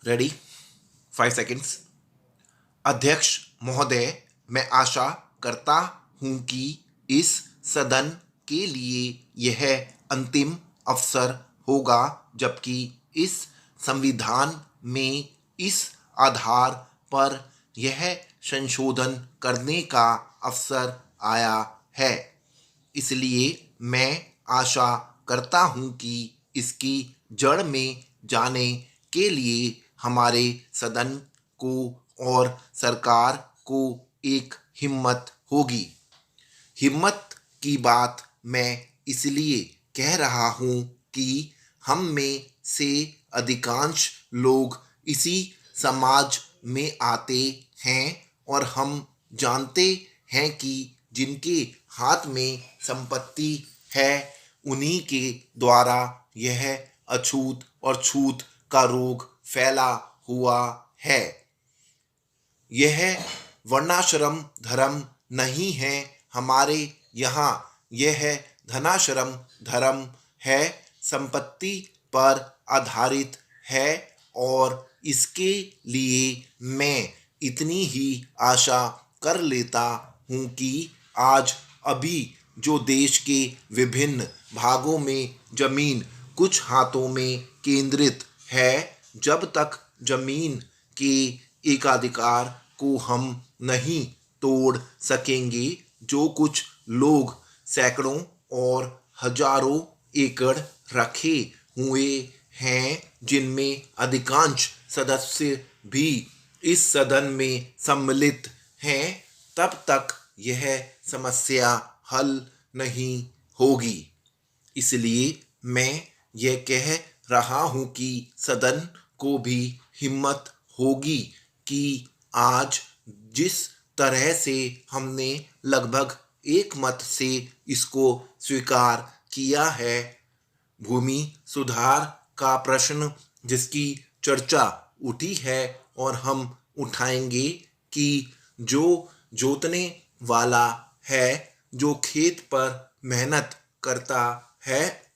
Ready? 5 seconds. अध्यक्ष महोदय, मैं आशा करता हूँ कि इस सदन के लिए यह अंतिम अवसर होगा जबकि इस संविधान में इस आधार पर यह संशोधन करने का अवसर आया है। इसलिए मैं आशा करता हूँ कि इसकी जड़ में जाने के लिए हमारे सदन को और सरकार को एक हिम्मत होगी। हिम्मत की बात मैं इसलिए कह रहा हूँ कि हम में से अधिकांश लोग इसी समाज में आते हैं और हम जानते हैं कि जिनके हाथ में संपत्ति है उन्हीं के द्वारा यह अछूत और छूत का रोग फैला हुआ है। यह वर्णाश्रम धर्म नहीं है, हमारे यहाँ यह धनाश्रम धर्म है, संपत्ति पर आधारित है और इसके लिए मैं इतनी ही आशा कर लेता हूँ कि आज अभी जो देश के विभिन्न भागों में जमीन कुछ हाथों में केंद्रित है, जब तक जमीन के एकाधिकार को हम नहीं तोड़ सकेंगे, जो कुछ लोग सैकड़ों और हजारों एकड़ रखे हुए हैं, जिनमें अधिकांश सदस्य भी इस सदन में सम्मिलित हैं, तब तक यह समस्या हल नहीं होगी। इसलिए मैं यह कह रहा हूँ कि सदन को भी हिम्मत होगी कि आज जिस तरह से हमने लगभग एक मत से इसको स्वीकार किया है, भूमि सुधार का प्रश्न जिसकी चर्चा उठी है और हम उठाएंगे कि जो जोतने वाला है, जो खेत पर मेहनत करता है,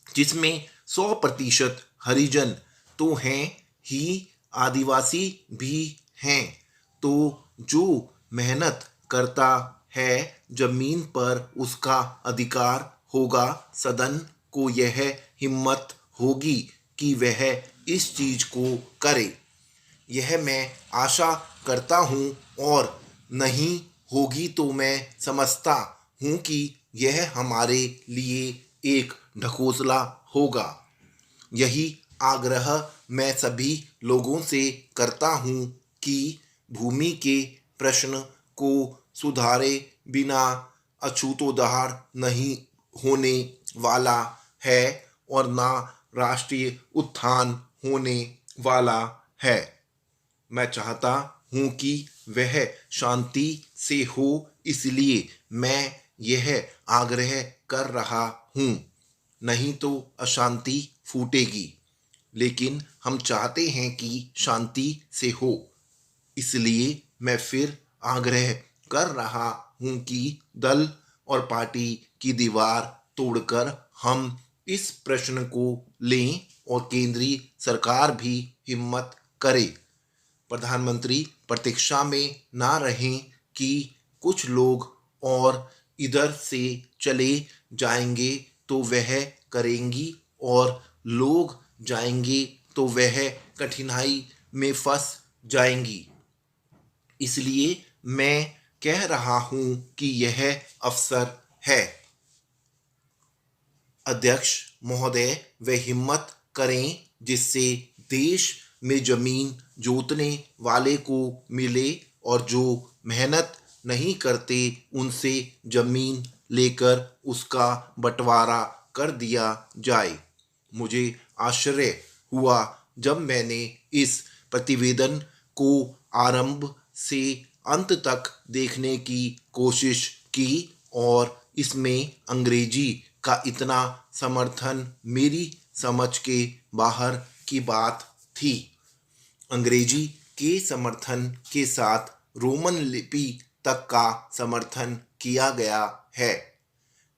जिसमें 100% हरिजन तो हैं ही, आदिवासी भी हैं, तो जो मेहनत करता है जमीन पर उसका अधिकार होगा। सदन को यह हिम्मत होगी कि वह इस चीज को करे। यह मैं आशा करता हूँ और नहीं होगी तो मैं समझता हूँ कि यह हमारे लिए एक ढकोसला होगा। यही आग्रह मैं सभी लोगों से करता हूँ कि भूमि के प्रश्न को सुधारे बिना अछूतोद्धार नहीं होने वाला है और ना राष्ट्रीय उत्थान होने वाला है। मैं चाहता हूँ कि वह शांति से हो, इसलिए मैं यह आग्रह कर रहा हूँ। नहीं तो अशांति फूटेगी, लेकिन हम चाहते हैं कि शांति से हो। इसलिए मैं फिर आग्रह कर रहा हूँ कि दल और पार्टी की दीवार तोड़कर हम इस प्रश्न को लें और केंद्रीय सरकार भी हिम्मत करे। प्रधानमंत्री प्रतीक्षा में ना रहें कि कुछ लोग और इधर से चले जाएंगे तो वह करेंगी और लोग जाएंगे तो वह कठिनाई में फंस जाएंगी। इसलिए मैं कह रहा हूँ कि यह अवसर है। अध्यक्ष महोदय, वे हिम्मत करें जिससे देश में जमीन जोतने वाले को मिले और जो मेहनत नहीं करते उनसे जमीन लेकर उसका बंटवारा कर दिया जाए। मुझे आश्चर्य हुआ जब मैंने इस प्रतिवेदन को आरंभ से अंत तक देखने की कोशिश की और इसमें अंग्रेजी का इतना समर्थन मेरी समझ के बाहर की बात थी। अंग्रेजी के समर्थन के साथ रोमन लिपि तक का समर्थन किया गया है।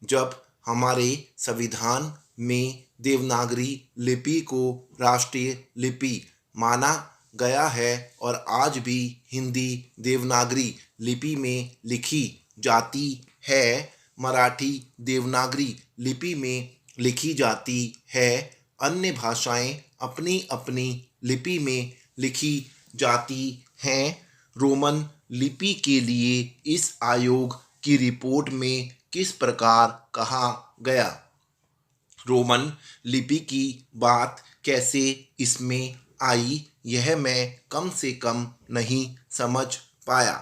जब हमारे संविधान में देवनागरी लिपि को राष्ट्रीय लिपि माना गया है और आज भी हिंदी देवनागरी लिपि में लिखी जाती है, मराठी देवनागरी लिपि में लिखी जाती है, अन्य भाषाएं अपनी अपनी लिपि में लिखी जाती हैं। रोमन लिपि के लिए इस आयोग की रिपोर्ट में किस प्रकार कहा गया? रोमन लिपि की बात कैसे इसमें आई, यह मैं कम से कम नहीं समझ पाया।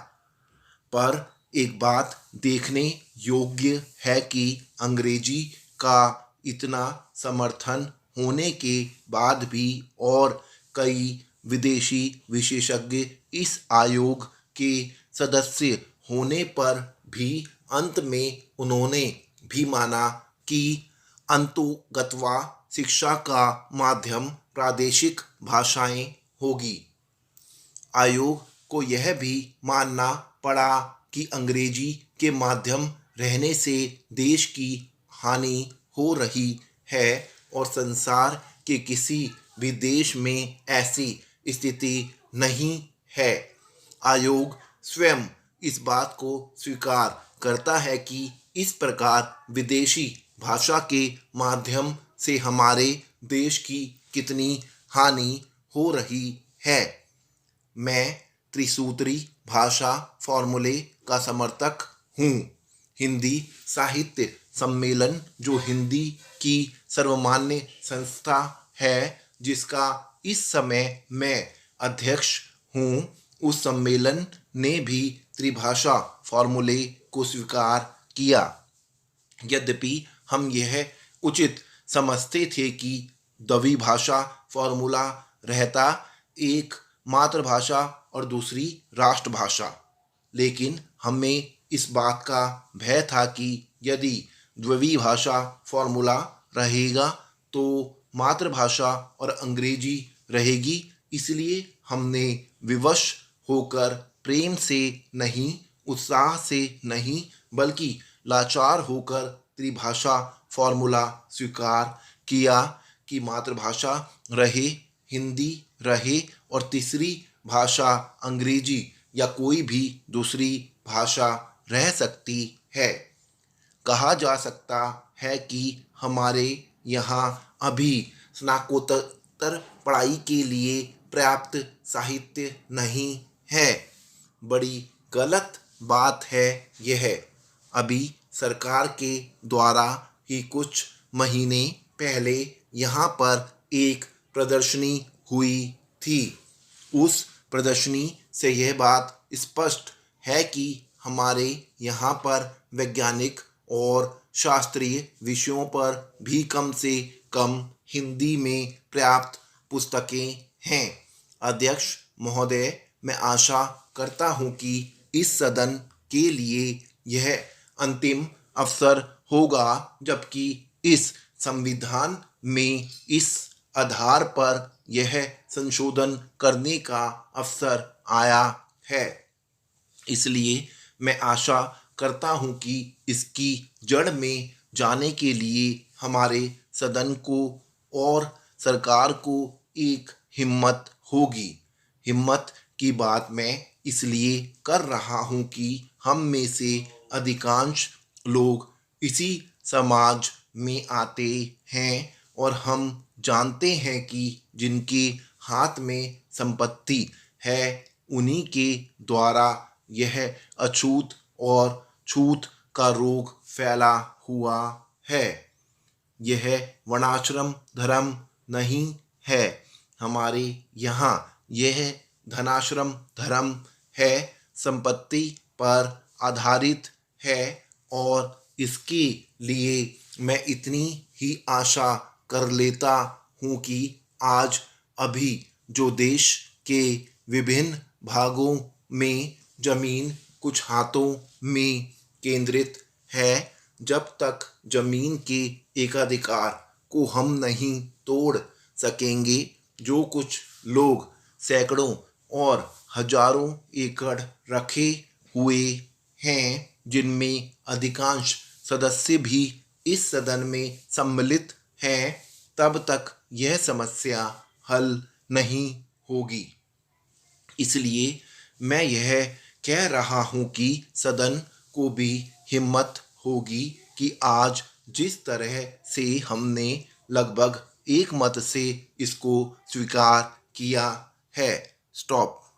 पर एक बात देखने योग्य है कि अंग्रेजी का इतना समर्थन होने के बाद भी और कई विदेशी विशेषज्ञ इस आयोग के सदस्य होने पर भी अंत में उन्होंने भी माना कि अंतोगत्वा शिक्षा का माध्यम प्रादेशिक भाषाएं होगी। आयोग को यह भी मानना पड़ा कि अंग्रेजी के माध्यम रहने से देश की हानि हो रही है और संसार के किसी भी देश में ऐसी स्थिति नहीं है। आयोग स्वयं इस बात को स्वीकार करता है कि इस प्रकार विदेशी भाषा के माध्यम से हमारे देश की कितनी हानि हो रही है। मैं त्रिसूत्री भाषा फॉर्मूले का समर्थक हूँ। हिंदी साहित्य सम्मेलन, जो हिंदी की सर्वमान्य संस्था है जिसका इस समय मैं अध्यक्ष हूँ, उस सम्मेलन ने भी त्रिभाषा फॉर्मूले को स्वीकार किया। यद्यपि हम यह उचित समझते थे कि द्विभाषा फॉर्मूला रहता एक मातृभाषा और दूसरी राष्ट्रभाषा, लेकिन हमें इस बात का भय था कि यदि द्विभाषा फॉर्मूला रहेगा तो मातृभाषा और अंग्रेजी रहेगी। इसलिए हमने विवश होकर, प्रेम से नहीं, उत्साह से नहीं, बल्कि लाचार होकर त्रिभाषा फॉर्मूला स्वीकार किया कि मातृभाषा रहे, हिंदी रहे और तीसरी भाषा अंग्रेजी या कोई भी दूसरी भाषा रह सकती है। कहा जा सकता है कि हमारे यहाँ अभी स्नातकोत्तर पढ़ाई के लिए पर्याप्त साहित्य नहीं है। बड़ी गलत बात है यह। अभी सरकार के द्वारा ही कुछ महीने पहले यहाँ पर एक प्रदर्शनी हुई थी। उस प्रदर्शनी से यह बात स्पष्ट है कि हमारे यहाँ पर वैज्ञानिक और शास्त्रीय विषयों पर भी कम से कम हिंदी में पर्याप्त पुस्तकें हैं। अध्यक्ष महोदय, मैं आशा करता हूँ कि इस सदन के लिए यह अंतिम अवसर होगा जबकि इस संविधान में इस आधार पर यह संशोधन करने का अवसर आया है। इसलिए मैं आशा करता हूँ कि इसकी जड़ में जाने के लिए हमारे सदन को और सरकार को एक हिम्मत होगी। हिम्मत की बात मैं इसलिए कर रहा हूँ कि हम में से अधिकांश लोग इसी समाज में आते हैं और हम जानते हैं कि जिनके हाथ में संपत्ति है उन्हीं के द्वारा यह अछूत और छूत का रोग फैला हुआ है। यह वर्णाश्रम धर्म नहीं है। हमारे यहाँ यह धनाश्रम धर्म है, संपत्ति पर आधारित है और इसके लिए मैं इतनी ही आशा कर लेता हूँ कि आज अभी जो देश के विभिन्न भागों में जमीन कुछ हाथों में केंद्रित है, जब तक जमीन के एकाधिकार को हम नहीं तोड़ सकेंगे, जो कुछ लोग सैकड़ों और हजारों एकड़ रखे हुए हैं, जिनमें अधिकांश सदस्य भी इस सदन में सम्मिलित हैं, तब तक यह समस्या हल नहीं होगी। इसलिए मैं यह कह रहा हूँ कि सदन को भी हिम्मत होगी कि आज जिस तरह से हमने लगभग एक मत से इसको स्वीकार किया है। स्टॉप।